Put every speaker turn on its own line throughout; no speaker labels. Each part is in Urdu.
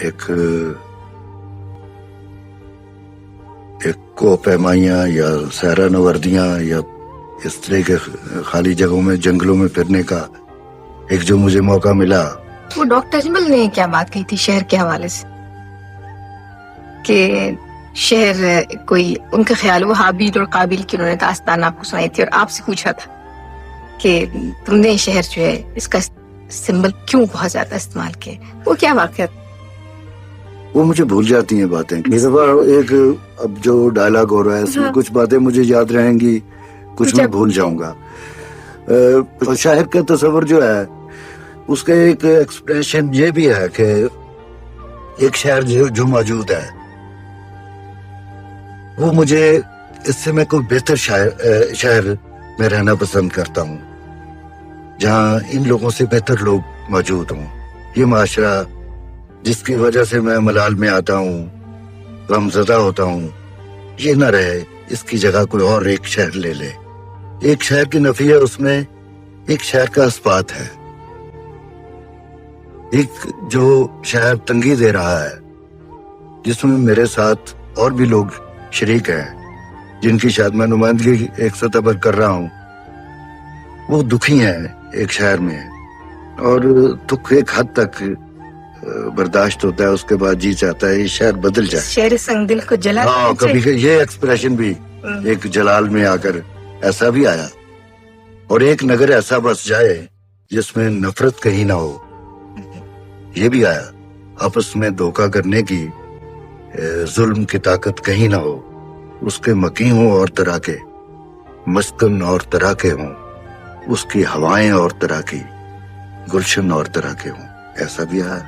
ایک کو پیمائیاں یا سیرہ نوردیاں یا اس طرح کے خالی جگہوں میں جنگلوں میں پھرنے کا ایک جو مجھے موقع ملا.
وہ ڈاکٹر اجمل نے کیا بات کہی تھی شہر کے حوالے سے کہ شہر کوئی ان کا خیال وہ حابیل اور قابیل کی انہوں نے داستان آپ کو سنائی تھی اور آپ سے پوچھا تھا کہ تم نے شہر جو ہے اس کا سمبل کیوں بہت زیادہ استعمال کیا؟ وہ کیا واقعہ؟
وہ مجھے بھول جاتی ہیں باتیں. اس دفعہ ایک اب جو ڈائلاگ ہو رہا ہے اس میں کچھ باتیں مجھے یاد رہیں گی, کچھ میں بھول جاؤں گا. شاعر کا تصور جو ہے اس کا ایک ایکسپریشن یہ بھی ہے کہ ایک شہر جو موجود ہے وہ مجھے اس سے میں کوئی بہتر شہر میں رہنا پسند کرتا ہوں جہاں ان لوگوں سے بہتر لوگ موجود ہوں. یہ معاشرہ جس کی وجہ سے میں ملال میں آتا ہوں, غمزدہ ہوتا ہوں, یہ نہ رہے, اس کی جگہ کوئی اور ایک شہر لے لے. ایک شہر کی نفی ہے, اس میں ایک شہر کا اثبات ہے. ایک جو شہر تنگی دے رہا ہے جس میں میرے ساتھ اور بھی لوگ شریک ہیں جن کی شاید میں نمائندگی ایک سطح پر کر رہا ہوں, وہ دکھی ہیں ایک شہر میں, اور دکھ ایک حد تک برداشت ہوتا ہے, اس کے بعد جی چاہتا ہے یہ شہر بدل جائے.
شہر سنگ دل کو جلا.
ہاں, کبھی یہ ایکسپریشن بھی ایک جلال میں آ کر ایسا بھی آیا, اور ایک نگر ایسا بس جائے جس میں نفرت کہیں نہ ہو, یہ بھی آیا. آپس میں دھوکہ کرنے کی, ظلم کی طاقت کہیں نہ ہو, اس کے مکی ہوں اور طرح کے, مسکن اور طرح کے ہوں, اس کی ہوائیں اور طرح کی, گلشن اور طرح کے ہوں, ایسا بھی آیا.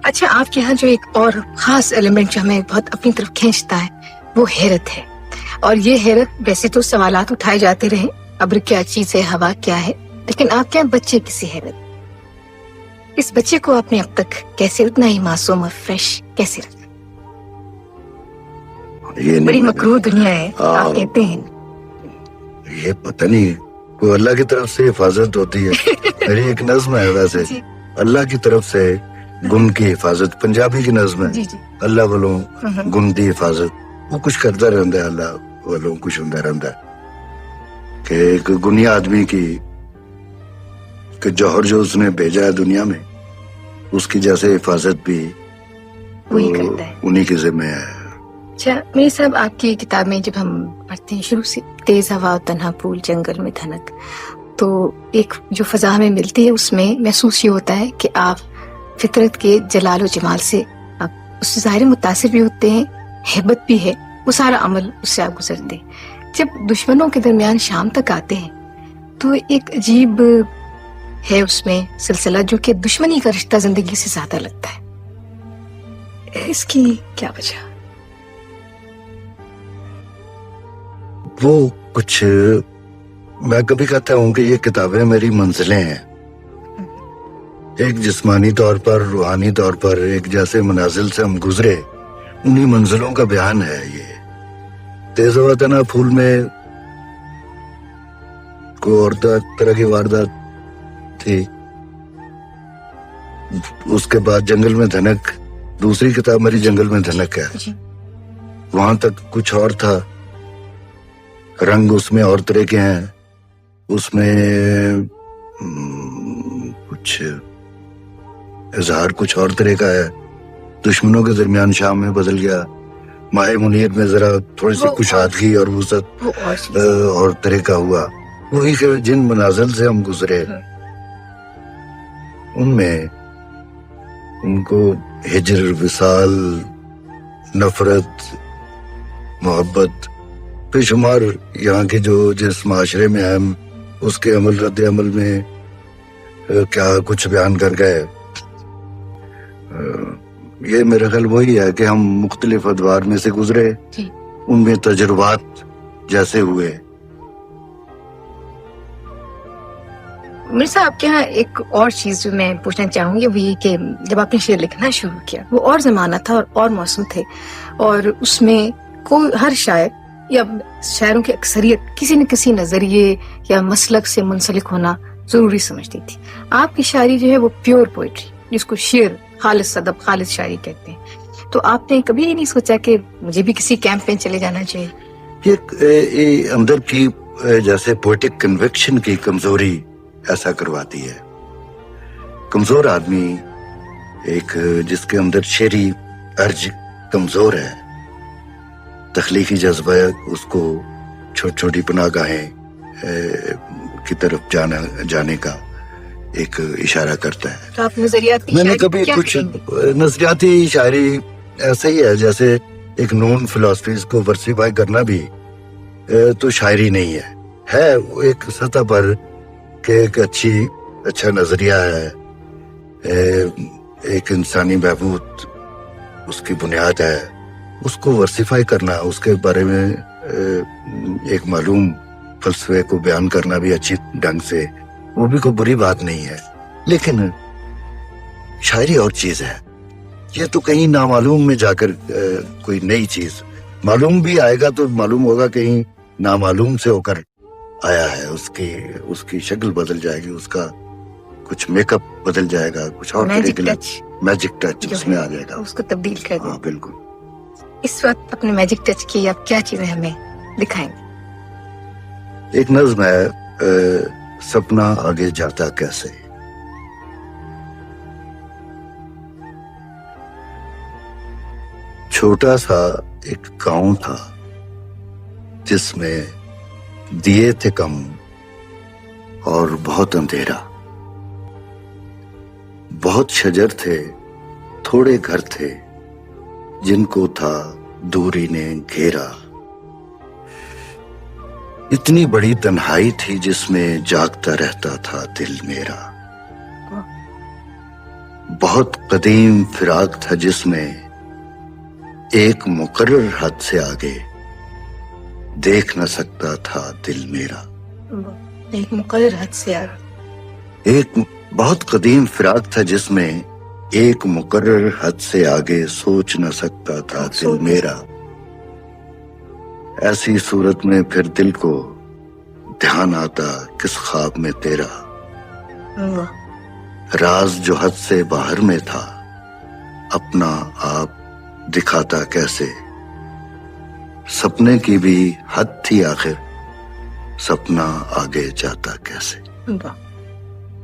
اچھا, آپ کے یہاں جو ایک اور خاص ایلیمنٹ جو ہمیں بہت اپنی طرف کھینچتا ہے وہ حیرت ہے, اور یہ حیرت ویسے تو سوالات اٹھائے جاتے رہے, ابر کیا چیز ہے, ہوا کیا ہے, لیکن آپ کے یہاں بچے کی سی حیرت. اس بچے کو آپ نے اب تک کیسے اتنا ہی معصوم اور فریش کیسے رکھا؟ بڑی مکروہ دنیا ہے آپ کہتے ہیں.
یہ پتہ نہیں, وہ اللہ کی طرف سے حفاظت ہوتی ہے. میری ایک نظم ہے ویسے, اللہ کی طرف سے گن کی حفاظت, پنجابی کی نظم ہے, اللہ والوں گن دی حفاظت. وہ کچھ کرتا رہتا ہے, اللہ والوں کچھ ہوتا رہتا ہے کہ ایک گنیا آدمی کی کہ جوہر جو اس نے بھیجا ہے دنیا میں, اس کی جیسے حفاظت بھی
وہی کرتا ہے,
انہی کے ذمہ ہے.
اچھا میری صاحب, آپ کی کتاب میں جب ہم پڑھتے ہیں شروع سے تیز ہوا تنہا پھول جنگل میں دھنک, تو ایک جو فضا ہمیں ملتی ہے اس میں محسوس یہ ہوتا ہے کہ آپ فطرت کے جلال و جمال سے آپ اس سے ظاہر متاثر بھی ہوتے ہیں, ہیبت بھی ہے, وہ سارا عمل اس سے آپ گزرتے ہیں. جب دشمنوں کے درمیان شام تک آتے ہیں تو ایک عجیب ہے اس میں سلسلہ جو کہ دشمنی کا رشتہ زندگی سے زیادہ لگتا ہے. اس کی کیا وجہ؟
وہ کچھ میں کبھی کہتا ہوں کہ یہ کتابیں میری منزلیں ہیں, ایک جسمانی طور پر, روحانی طور پر ایک جیسے منازل سے ہم گزرے, انہی منزلوں کا بیان ہے. یہ تیز ہوا تنہا پھول میں کوئی اور طرح کی واردات تھی, اس کے بعد جنگل میں دھنک, دوسری کتاب میری جنگل میں دھنک ہے, وہاں تک کچھ اور تھا, رنگ اس میں اور طرح کے ہیں, اس میں کچھ اظہار کچھ اور طرح کا ہے. دشمنوں کے درمیان شام میں بدل گیا, ماہ منیر میں ذرا تھوڑی سی کشادگی اور وسعت اور طرح کا ہوا. وہی کہ جن منازل سے ہم گزرے ان میں ان کو ہجر, وصال, نفرت, محبت, بے شمار یہاں کے جو جس معاشرے میں ہم اس کے عمل رد عمل میں کیا کچھ بیان کر گئے. یہ میرا خیال وہی ہے کہ ہم مختلف ادوار میں سے گزرے, ان میں تجربات جیسے ہوئے.
مرزا, آپ کے یہاں ایک اور چیز جو میں پوچھنا چاہوں گی وہ یہ کہ جب آپ نے شعر لکھنا شروع کیا وہ اور زمانہ تھا اور موسم تھے, اور اس میں کوئی ہر شاعر یا شاعروں کی اکثریت کسی نہ کسی نظریے یا مسلک سے منسلک ہونا ضروری سمجھتی تھی. آپ کی شاعری جو ہے وہ پیور پوئٹری, جس کو شعر خالص ادب، خالص شاعری کہتے ہیں. تو آپ نے کبھی نہیں سوچا کہ مجھے بھی کسی کیمپ میں چلے جانا چاہیے؟
یہ اندر کی جیسے پوئٹک کنوکشن کی کمزوری ایسا کرواتی ہے. کمزور آدمی ایک جس کے اندر شعری ارج کمزور ہے، تخلیقی جذبہ اس کو چھوٹی چھوٹی پناہ گاہیں کی طرف جانے کا ایک اشارہ کرتا ہے.
تو آپ نظریاتی
میں نے کبھی کچھ نظریاتی شاعری ایسا ہی ہے جیسے ایک نون فلسفیز کو ورسیفائی کرنا بھی تو شاعری نہیں ہے وہ ایک سطح پر کہ ایک اچھا نظریہ ہے، ایک انسانی بہبود اس کی بنیاد ہے، اس کو ورسیفائی کرنا، اس کے بارے میں ایک معلوم فلسفے کو بیان کرنا بھی اچھی ڈھنگ سے، وہ بھی کوئی بری بات نہیں ہے. لیکن شاعری اور چیز ہے، یہ تو کہیں نامعلوم میں جا کر کوئی نئی چیز معلوم بھی آئے گا تو معلوم ہوگا کہیں نامعلوم سے ہو کر آیا ہے، اس کی شکل بدل جائے گی، اس کا کچھ میک اپ بدل جائے گا، کچھ اور میجک ٹچ اس میں آ جائے گا،
اس کو تبدیل کر دیں.
ہاں بالکل.
اس وقت اپنے میجک ٹچ کی آپ کیا چیزیں ہمیں دکھائیں گے؟
ایک نظم ہے سپنا آگے جاتا کیسے. چھوٹا سا ایک گاؤں تھا جس میں دیے تھے کم اور بہت اندھیرا، بہت شجر تھے، تھوڑے گھر تھے جن کو تھا دوری نے گھیرا. اتنی بڑی تنہائی تھی جس میں جاگتا رہتا تھا دل میرا. بہت قدیم فراق تھا جس میں ایک مقرر حد سے آگے دیکھ نہ سکتا تھا دل میرا.
ایک مقرر حد سے آگے،
ایک بہت قدیم فراق تھا جس میں ایک مقرر حد سے آگے سوچ نہ سکتا تھا دل میرا. ایسی صورت میں پھر دل کو دھیان آتا کس خواب میں تیرا، راز جو حد سے باہر میں تھا اپنا آپ دکھاتا کیسے. سپنے کی بھی حد تھی آخر، سپنا آگے جاتا کیسے.
واہ.